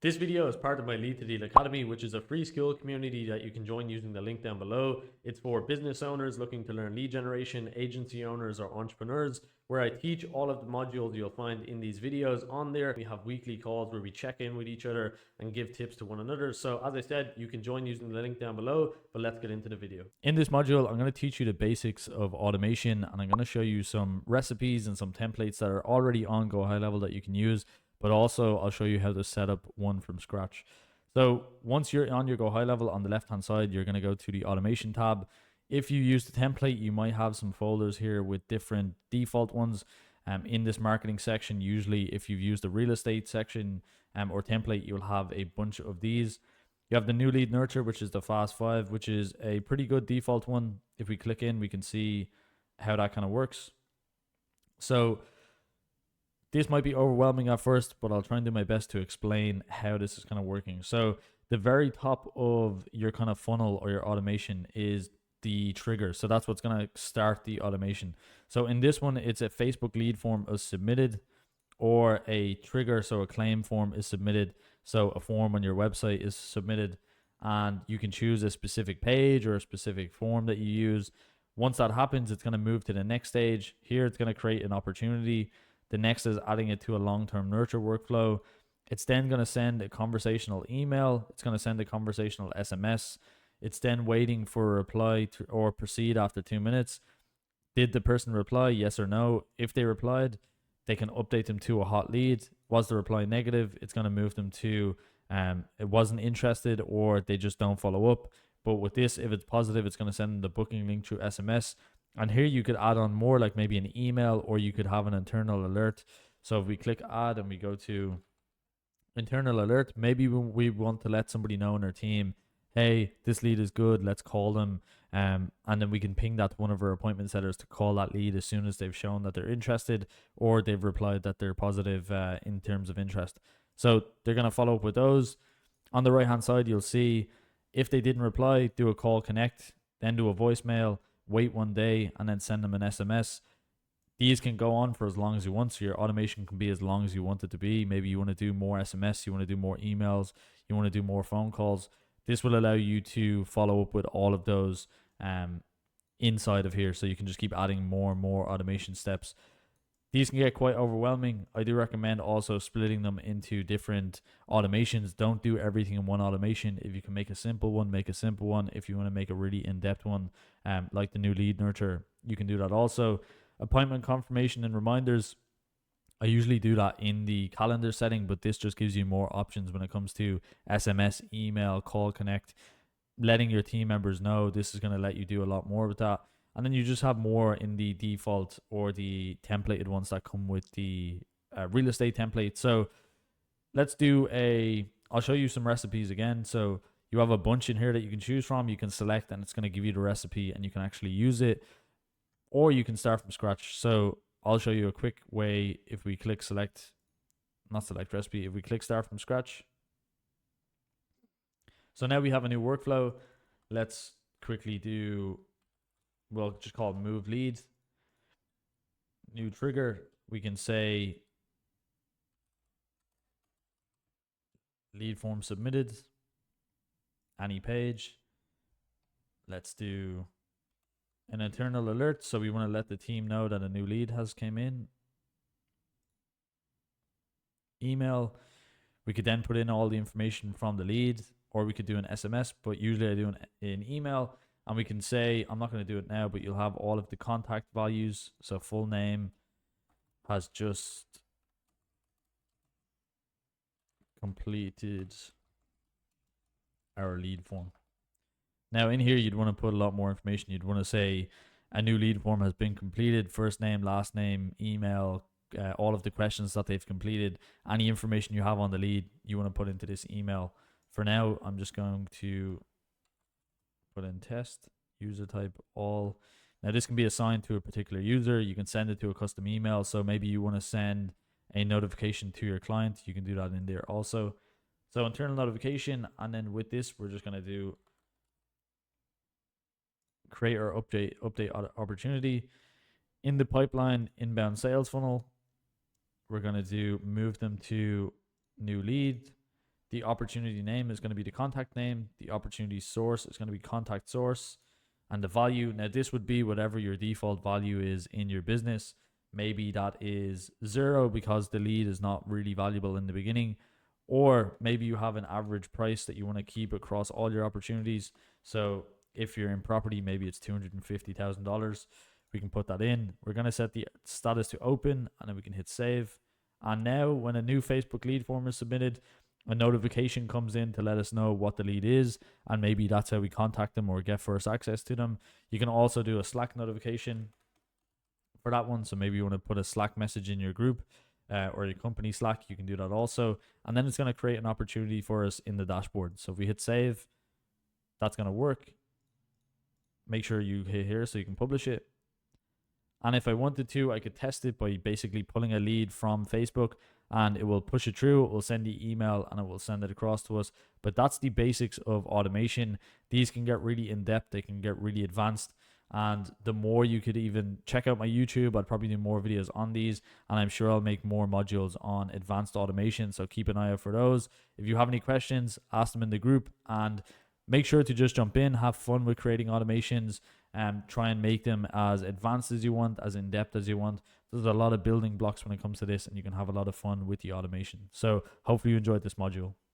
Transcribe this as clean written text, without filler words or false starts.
This video is part of my Lead to Deal Academy, which is a free Skool community that you can join using the link down below. It's for business owners looking to learn lead generation, agency owners, or entrepreneurs, where I teach all of the modules you'll find in these videos on there. We have weekly calls where we check in with each other and give tips to one another. So as I said, you can join using the link down below, but let's get into the video. In this module, I'm going to teach you the basics of automation, and I'm going to show you some recipes and some templates that are already on GoHighLevel that you can use, but also I'll show you how to set up one from scratch. So once you're on your GoHighLevel, on the left hand side, you're going to go to the automation tab. If you use the template, you might have some folders here with different default ones. In this marketing section, usually if you've used the real estate section or template, you'll have a bunch of these. You have the new lead nurture, which is the fast 5, which is a pretty good default one. If we click in, we can see how that kind of works. So this might be overwhelming at first, but I'll try and do my best to explain how this is kind of working. So the very top of your kind of funnel or your automation is the trigger. So that's what's going to start the automation. So in this one, it's a Facebook lead form is submitted, or a trigger. So a claim form is submitted. So a form on your website is submitted, and you can choose a specific page or a specific form that you use. Once that happens, it's going to move to the next stage. Here, it's going to create an opportunity. The next is adding it to a long-term nurture workflow. It's then going to send a conversational email. It's going to send a conversational SMS. It's then waiting for a reply or proceed after 2 minutes. Did the person reply? Yes or no. If they replied, they can update them to a hot lead. Was the reply negative? It's going to move them to it wasn't interested, or they just don't follow up. But with this, if it's positive, it's going to send the booking link through SMS. And here you could add on more, like maybe an email, or you could have an internal alert. So if we click add and we go to internal alert, maybe we want to let somebody know in our team, hey, this lead is good, let's call them. And then we can ping that to one of our appointment setters to call that lead as soon as they've shown that they're interested, or they've replied that they're positive in terms of interest. So they're going to follow up with those. On the right hand side, you'll see if they didn't reply, do a call connect, then do a voicemail, wait 1 day, and then send them an SMS. These can go on for as long as you want, so your automation can be as long as you want it to be. Maybe you want to do more SMS, you want to do more emails, you want to do more phone calls. This will allow you to follow up with all of those inside of here, so you can just keep adding more and more automation steps. These can get quite overwhelming. I do recommend also splitting them into different automations. Don't do everything in one automation. If you can make a simple one, make a simple one. If you want to make a really in-depth one, like the new lead nurture, you can do that also. Appointment confirmation and reminders, I usually do that in the calendar setting, but this just gives you more options when it comes to SMS, email, call connect. Letting your team members know, this is going to let you do a lot more with that. And then you just have more in the default or the templated ones that come with the real estate template. So I'll show you some recipes again. So you have a bunch in here that you can choose from. You can select, and it's going to give you the recipe, and you can actually use it, or you can start from scratch. So I'll show you a quick way. If we click not select recipe, if we click start from scratch. So now we have a new workflow. Let's quickly we'll just call it move lead. New trigger. We can say lead form submitted. Any page. Let's do an internal alert. So we want to let the team know that a new lead has came in. Email. We could then put in all the information from the lead, or we could do an SMS, but usually I do an email. And we can say, I'm not going to do it now, but you'll have all of the contact values. So full name has just completed our lead form. Now in here, you'd want to put a lot more information. You'd want to say a new lead form has been completed, first name, last name, email, all of the questions that they've completed, any information you have on the lead, you want to put into this email. For now, I'm just going to put in test, user type, all. Now this can be assigned to a particular user. You can send it to a custom email. So maybe you want to send a notification to your client. You can do that in there also. So internal notification, and then with this, we're just going to do create or update opportunity. In the pipeline inbound sales funnel, we're going to do move them to new lead. The opportunity name is going to be the contact name. The opportunity source is going to be contact source. And the value, now this would be whatever your default value is in your business. Maybe that is 0 because the lead is not really valuable in the beginning. Or maybe you have an average price that you want to keep across all your opportunities. So if you're in property, maybe it's $250,000. We can put that in. We're going to set the status to open, and then we can hit save. And now when a new Facebook lead form is submitted, a notification comes in to let us know what the lead is, and maybe that's how we contact them or get first access to them. You can also do a Slack notification for that one. So maybe you want to put a Slack message in your group or your company Slack. You can do that also. And then it's going to create an opportunity for us in the dashboard. So if we hit save, that's going to work. Make sure you hit here so you can publish it. And if I wanted to, I could test it by basically pulling a lead from Facebook, and it will push it through. It will send the email and it will send it across to us. But that's the basics of automation. These can get really in depth. They can get really advanced. And the more you could even check out my YouTube, I'd probably do more videos on these. And I'm sure I'll make more modules on advanced automation. So keep an eye out for those. If you have any questions, ask them in the group, and make sure to just jump in, have fun with creating automations, and try and make them as advanced as you want, as in depth as you want. There's a lot of building blocks when it comes to this, and you can have a lot of fun with the automation. So hopefully you enjoyed this module.